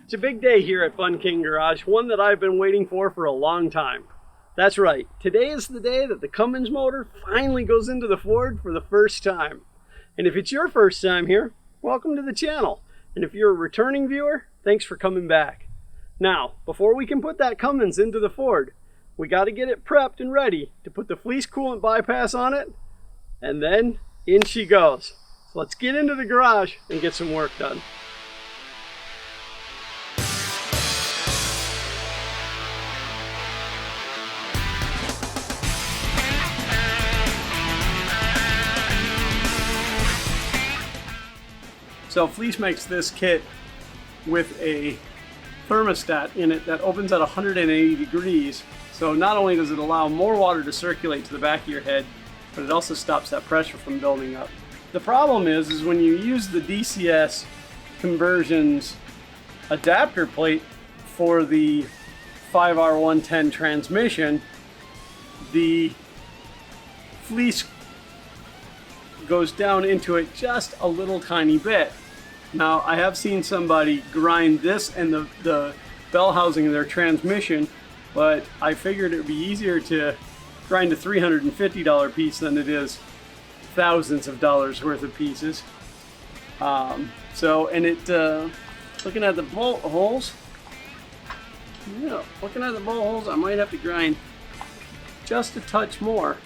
It's a big day here at Fun King Garage, one that I've been waiting for a long time. That's right, today is the day that the Cummins motor finally goes into the Ford for the first time. And if it's your first time here, welcome to the channel. And if you're a returning viewer, thanks for coming back. Now, before we can put that Cummins into the Ford, we got to get it prepped and ready to put the Fleece coolant bypass on it, and then in she goes. So let's get into the garage and get some work done. So Fleece makes this kit with a thermostat in it that opens at 180 degrees. So not only does it allow more water to circulate to the back of your head, but it also stops that pressure from building up. The problem is when you use the DCS conversions adapter plate for the 5R110 transmission, the Fleece goes down into it just a little tiny bit. Now, I have seen somebody grind this and the bell housing of their transmission, but I figured it would be easier to grind a $350 piece than it is thousands of dollars worth of pieces. Looking at the bolt holes, I might have to grind just a touch more,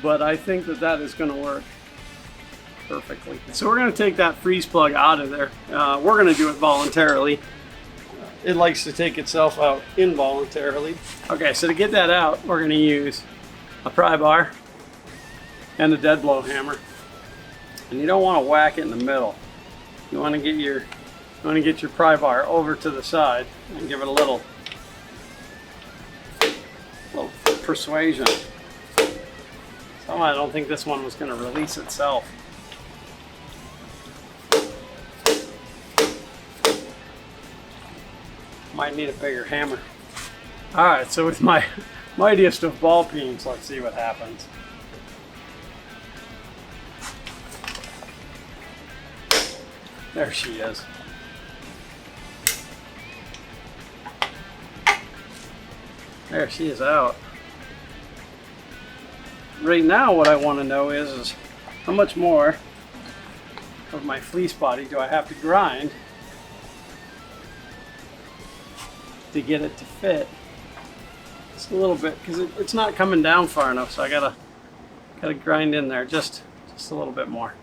but I think that is going to work perfectly. So we're going to take that freeze plug out of there. We're going to do it voluntarily. It likes to take itself out involuntarily. Okay, so to get that out, we're going to use a pry bar and a dead blow hammer. And you don't want to whack it in the middle. You want to get your pry bar over to the side and give it a little persuasion. Somehow I don't think this one was going to release itself. Might need a bigger hammer. Alright, so with my mightiest of ball peens, let's see what happens. There she is. There she is out. Right now what I want to know is how much more of my fleece body do I have to grind to get it to fit. Just a little bit, because it's not coming down far enough, so I gotta grind in there just a little bit more.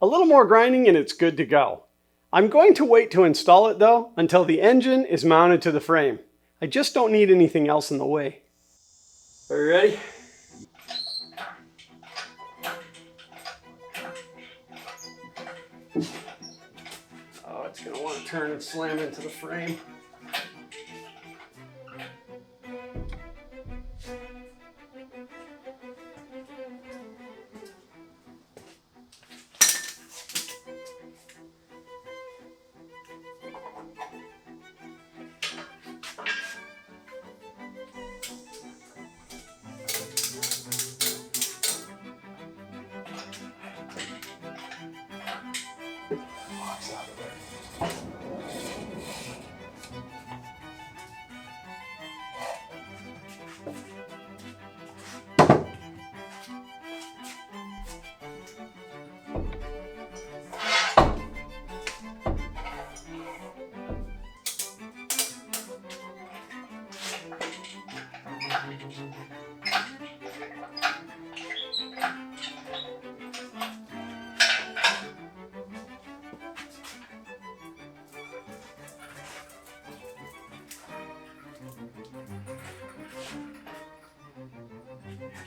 A little more grinding and it's good to go. I'm going to wait to install it though until the engine is mounted to the frame. I just don't need anything else in the way. Are you ready? Oh, it's going to want to turn and slam into the frame.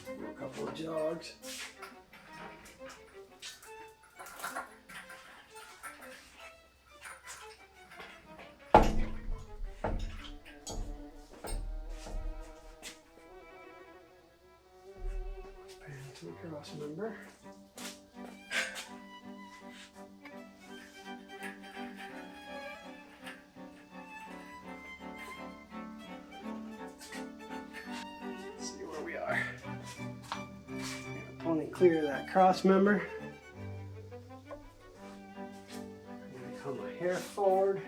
A couple of jogs. To the cross member. Let's see where we are. 20. clear that cross member. I'm going to come a hair forward.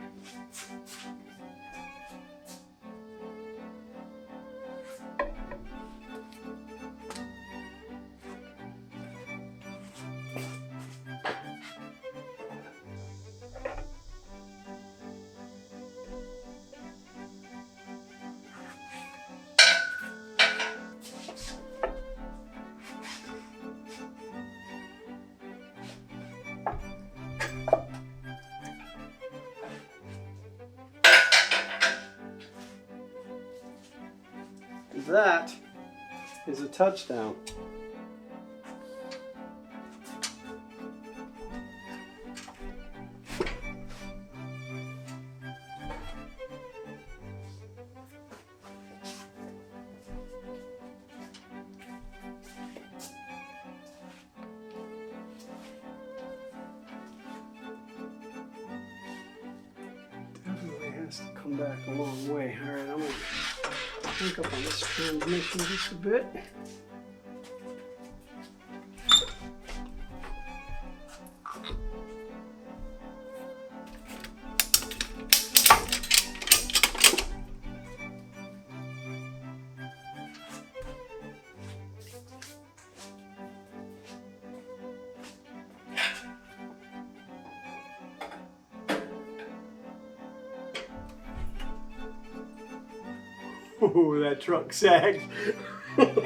That is a touchdown. Definitely has to come back a long way. All right, I'm going to crank up on this transmission just a bit. Ooh, that truck sagged. That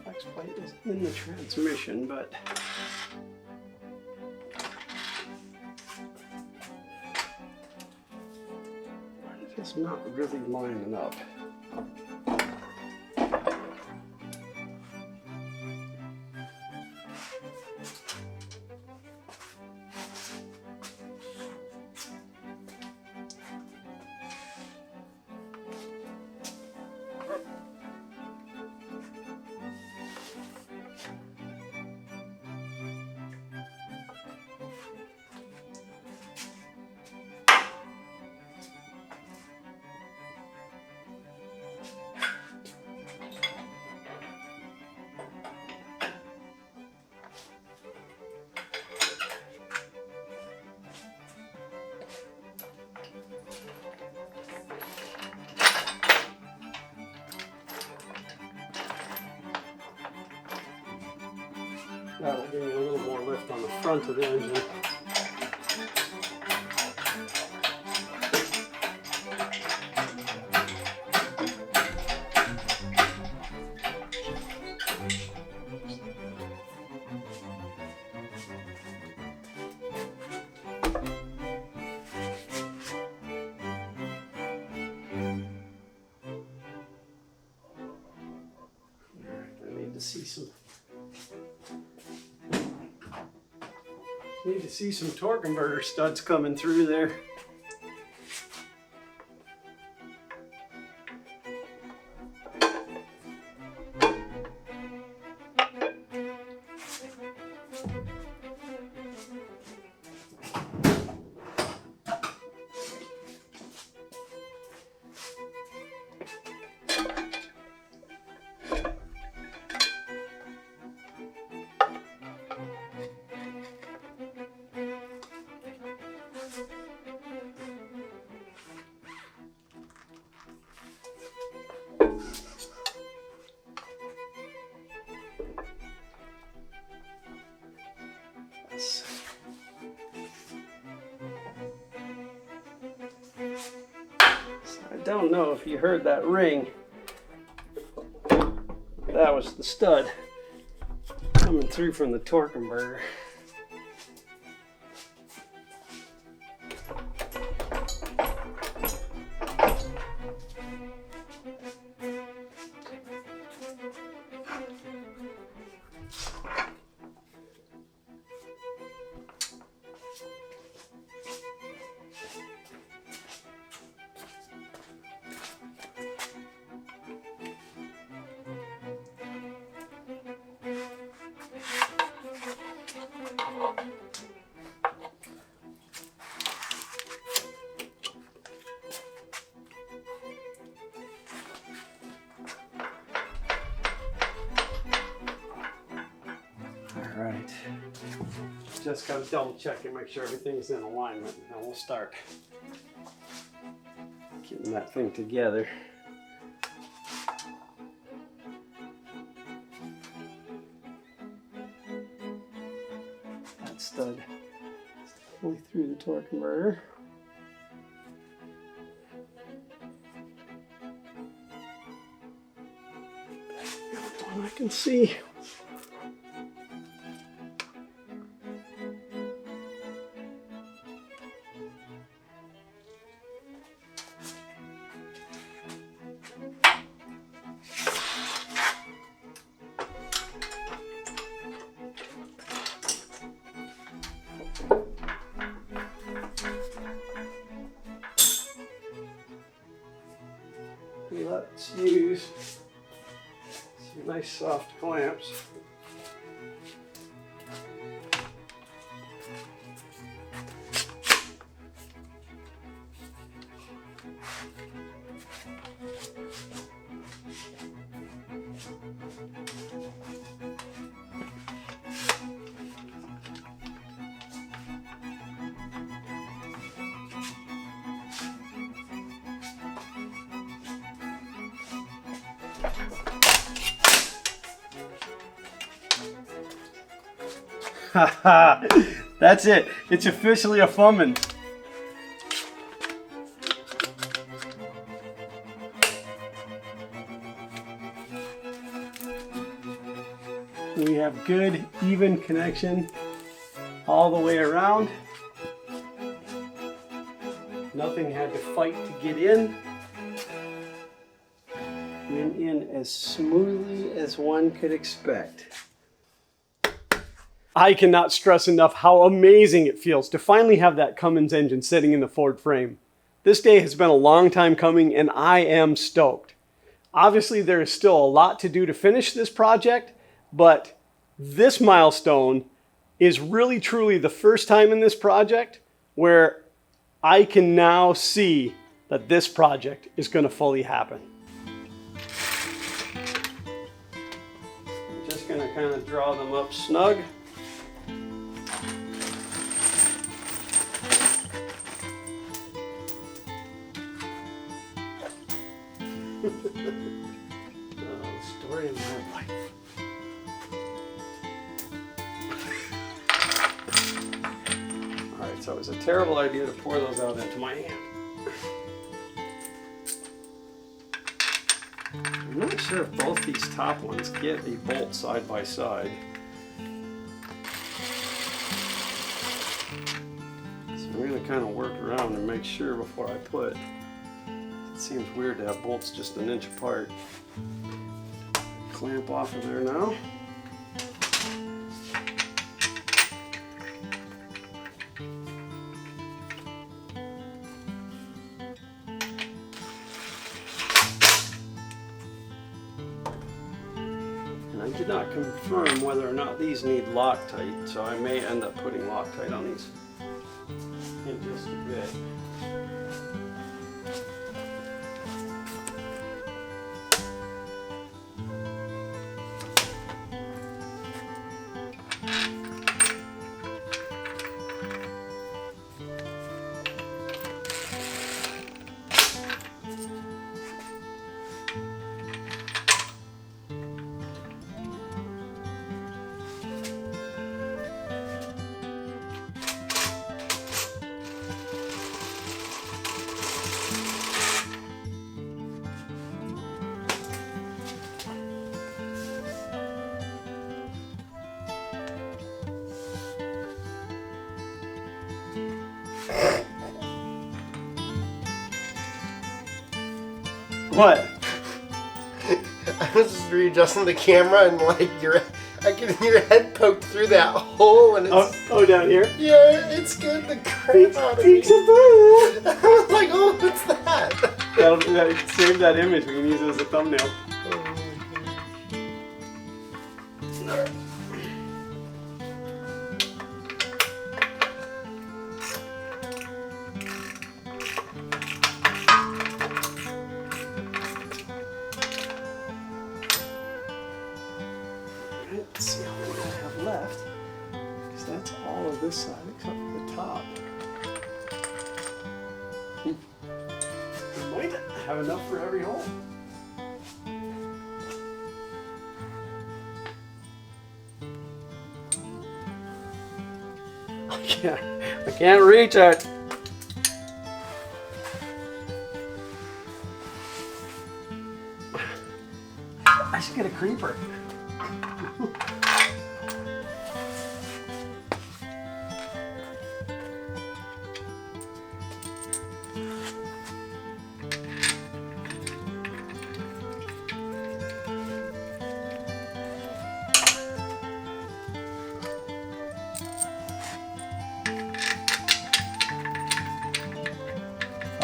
flex plate is in the transmission, but it's not really lining up. That'll give me a little more lift on the front of the engine. Need to see some torque converter studs coming through there. I don't know if you heard that ring. That was the stud coming through from the torque converter. right. Just gotta double check and make sure everything's in alignment, and then we'll start getting that thing together. That stud is fully through the torque converter. That one I can see. Let's use some nice soft clamps. Haha, that's it. It's officially a Fummins. We have good, even connection all the way around. Nothing had to fight to get in. Went in as smoothly as one could expect. I cannot stress enough how amazing it feels to finally have that Cummins engine sitting in the Ford frame. This day has been a long time coming and I am stoked. Obviously there is still a lot to do to finish this project, but this milestone is really truly the first time in this project where I can now see that this project is going to fully happen. I'm just going to kind of draw them up snug. Story of my life. Alright, so it was a terrible idea to pour those out into my hand. I'm not sure if both these top ones get a bolt side by side. So I'm going to kind of work around and make sure before I put. It seems weird to have bolts just an inch apart. Clamp off of there now. And I did not confirm whether or not these need Loctite, so I may end up putting Loctite on these in just a bit. What? I was just readjusting the camera and like I can hear your head poked through that hole and it's oh down here? Yeah, it scared the crap out of me. I was like, oh, what's that? That'll save that image. We can use it as a thumbnail. Alright. Let's see how many I have left. So that's all of this side except for the top. We might have enough for every hole. I can't reach it. I should get a creeper.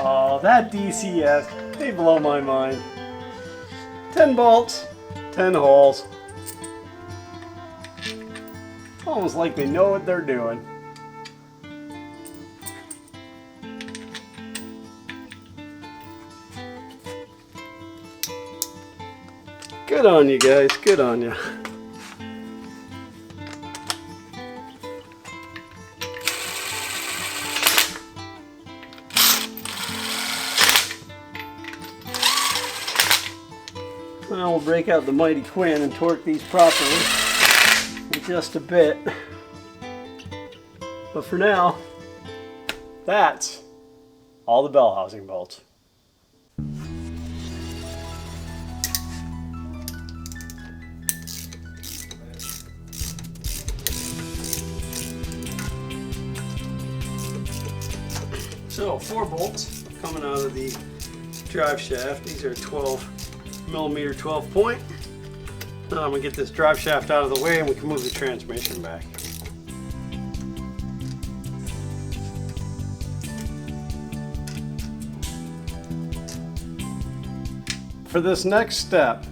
Oh, that DCS, they blow my mind. 10 bolts, 10 holes. Almost like they know what they're doing. Good on you guys, good on you. Now we'll break out the Mighty Quinn and torque these properly in just a bit. But for now, that's all the bell housing bolts. So 4 bolts coming out of the drive shaft. These are 12mm 12 point. Now I'm going to get this drive shaft out of the way and we can move the transmission back. For this next step,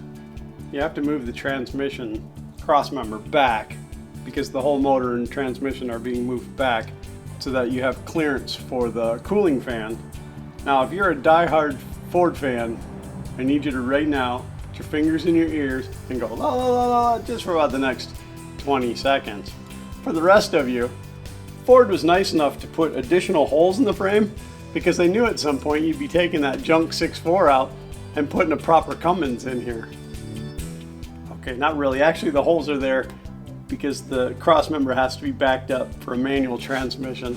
you have to move the transmission crossmember back because the whole motor and transmission are being moved back so that you have clearance for the cooling fan. Now if you're a die-hard Ford fan, I need you to right now put your fingers in your ears and go la la la la just for about the next 20 seconds. For the rest of you, Ford was nice enough to put additional holes in the frame because they knew at some point you'd be taking that junk 6.4 out and putting a proper Cummins in here. Okay, not really. Actually, the holes are there because the crossmember has to be backed up for a manual transmission.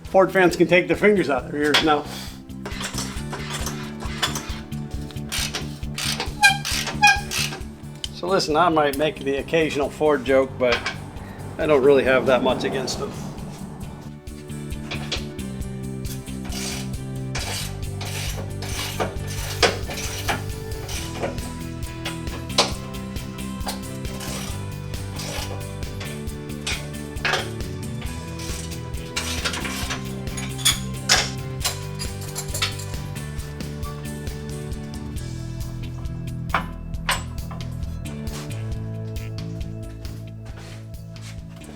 Ford fans can take their fingers out of their ears now. So listen, I might make the occasional Ford joke, but I don't really have that much against them.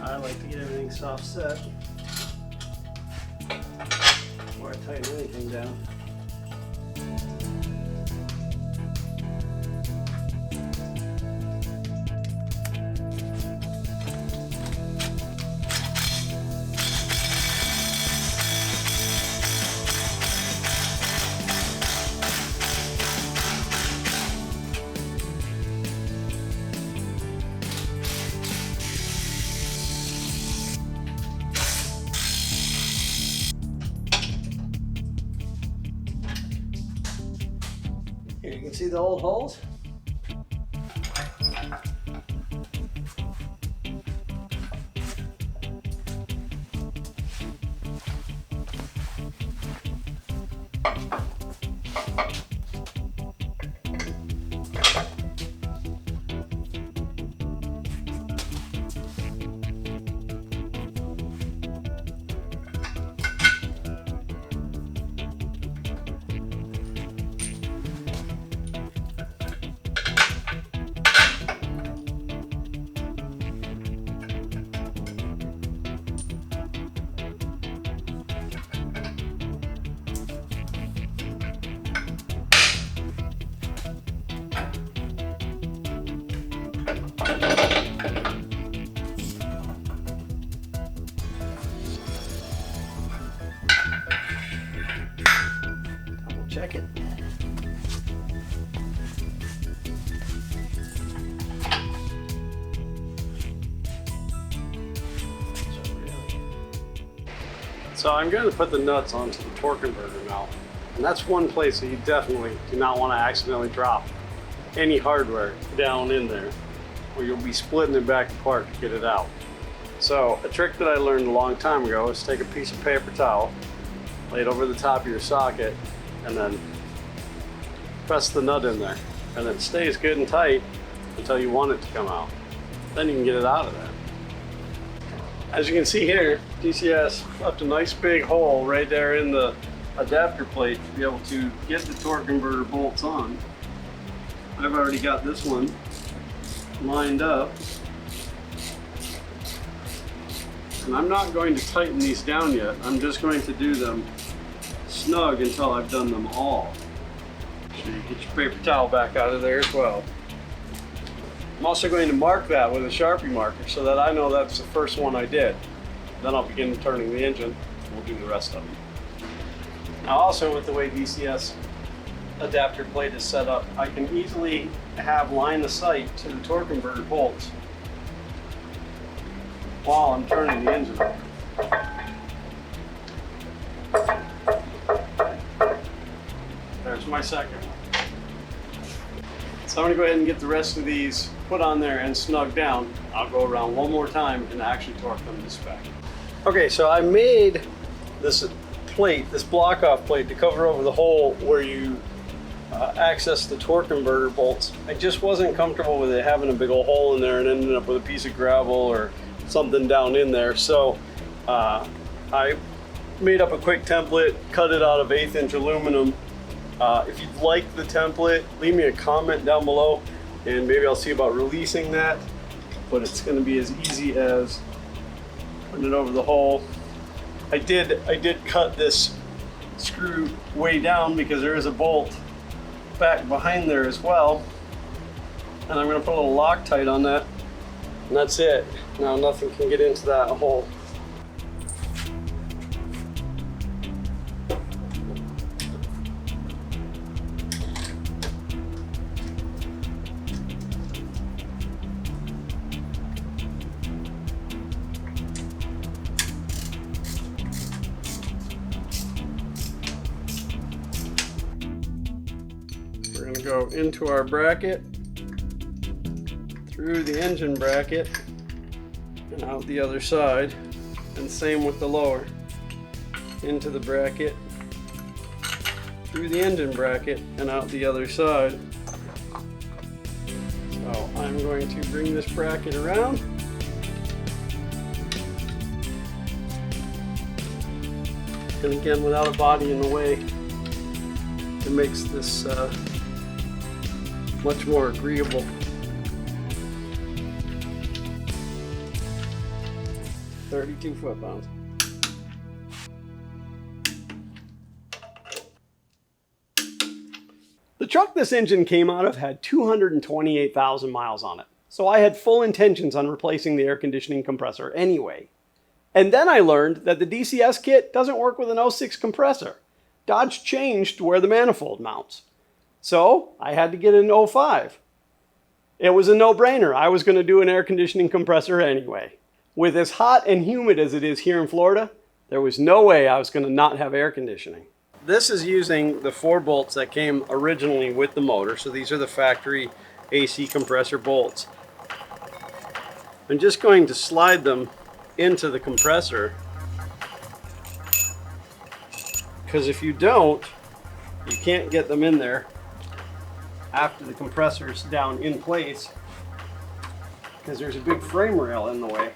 I like to get everything soft set before I tighten anything down. Here you can see the old holes. So I'm going to put the nuts onto the torque converter now. And that's one place that you definitely do not want to accidentally drop any hardware down in there, or you'll be splitting it back apart to get it out. So a trick that I learned a long time ago is take a piece of paper towel, lay it over the top of your socket, and then press the nut in there. And it stays good and tight until you want it to come out. Then you can get it out of there. As you can see here, DCS left a nice big hole right there in the adapter plate to be able to get the torque converter bolts on. I've already got this one lined up. And I'm not going to tighten these down yet. I'm just going to do them snug until I've done them all. So you get your paper towel back out of there as well. I'm also going to mark that with a Sharpie marker so that I know that's the first one I did. Then I'll begin turning the engine and we'll do the rest of them. Now also with the way DCS adapter plate is set up, I can easily have line of sight to the torque converter bolts while I'm turning the engine. There's my second one. So I'm going to go ahead and get the rest of these put on there and snug down. I'll go around one more time and actually torque them to spec. Okay, so I made this plate, this block off plate, to cover over the hole where you access the torque converter bolts. I just wasn't comfortable with it having a big old hole in there and ending up with a piece of gravel or something down in there. So I made up a quick template, cut it out of 1/8 inch aluminum. If you'd like the template, leave me a comment down below and maybe I'll see about releasing that. But it's going to be as easy as putting it over the hole. I did cut this screw way down because there is a bolt back behind there as well. And I'm going to put a little Loctite on that. And that's it. Now nothing can get into that hole. We're going to go into our bracket, through the engine bracket, and out the other side, and same with the lower. Into the bracket, through the engine bracket, and out the other side. So I'm going to bring this bracket around. And again, without a body in the way, it makes this much more agreeable. .32 foot-pounds. The truck this engine came out of had 228,000 miles on it, so I had full intentions on replacing the air conditioning compressor anyway. And then I learned that the DCS kit doesn't work with an 06 compressor. Dodge changed where the manifold mounts. So I had to get an 05. It was a no-brainer. I was going to do an air conditioning compressor anyway. With as hot and humid as it is here in Florida, there was no way I was going to not have air conditioning. This is using the 4 bolts that came originally with the motor. So these are the factory AC compressor bolts. I'm just going to slide them into the compressor, because if you don't, you can't get them in there after the compressor's down in place, because there's a big frame rail in the way.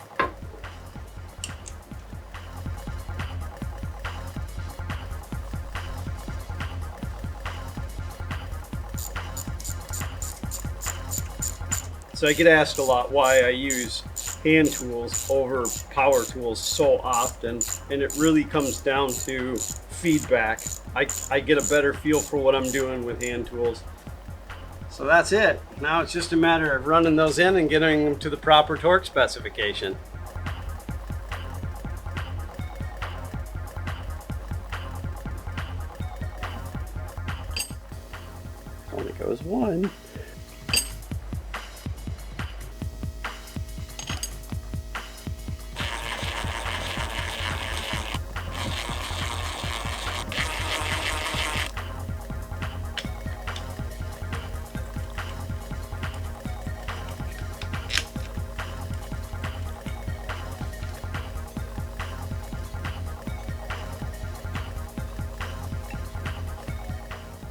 So I get asked a lot why I use hand tools over power tools so often, and it really comes down to feedback. I get a better feel for what I'm doing with hand tools. So that's it. Now it's just a matter of running those in and getting them to the proper torque specification. Only goes one.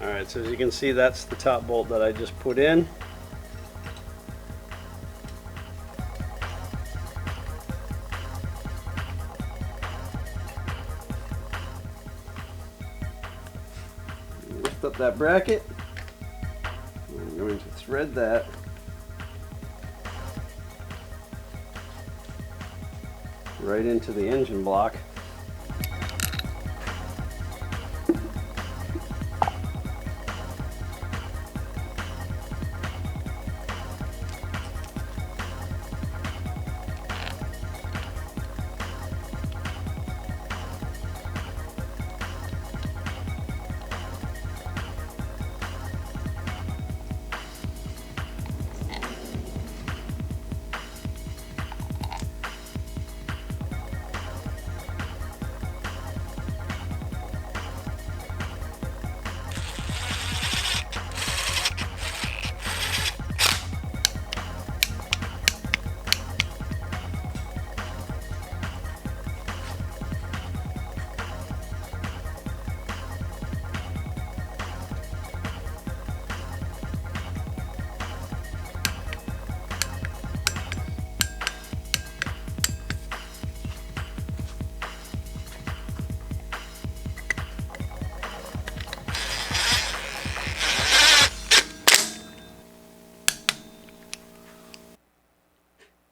All right, so as you can see, that's the top bolt that I just put in. Lift up that bracket. I'm going to thread that. Right into the engine block.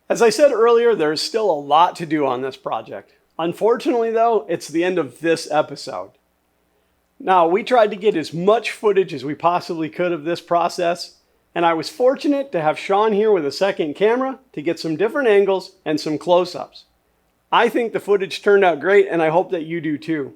As I said earlier, there's still a lot to do on this project. Unfortunately though, it's the end of this episode. Now, we tried to get as much footage as we possibly could of this process, and I was fortunate to have Sean here with a second camera to get some different angles and some close-ups. I think the footage turned out great, and I hope that you do too.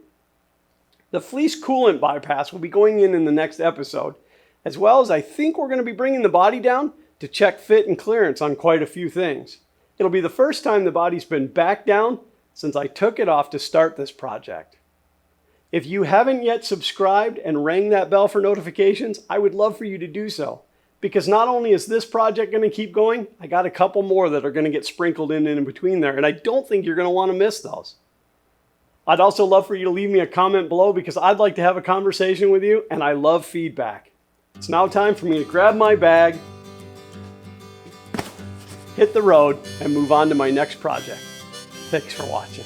The Fleece coolant bypass will be going in the next episode, as well as I think we're going to be bringing the body down to check fit and clearance on quite a few things. It'll be the first time the body's been back down since I took it off to start this project. If you haven't yet subscribed and rang that bell for notifications, I would love for you to do so. Because not only is this project going to keep going, I got a couple more that are going to get sprinkled in between there, and I don't think you're going to want to miss those. I'd also love for you to leave me a comment below because I'd like to have a conversation with you, and I love feedback. It's now time for me to grab my bag, hit the road, and move on to my next project. Thanks for watching.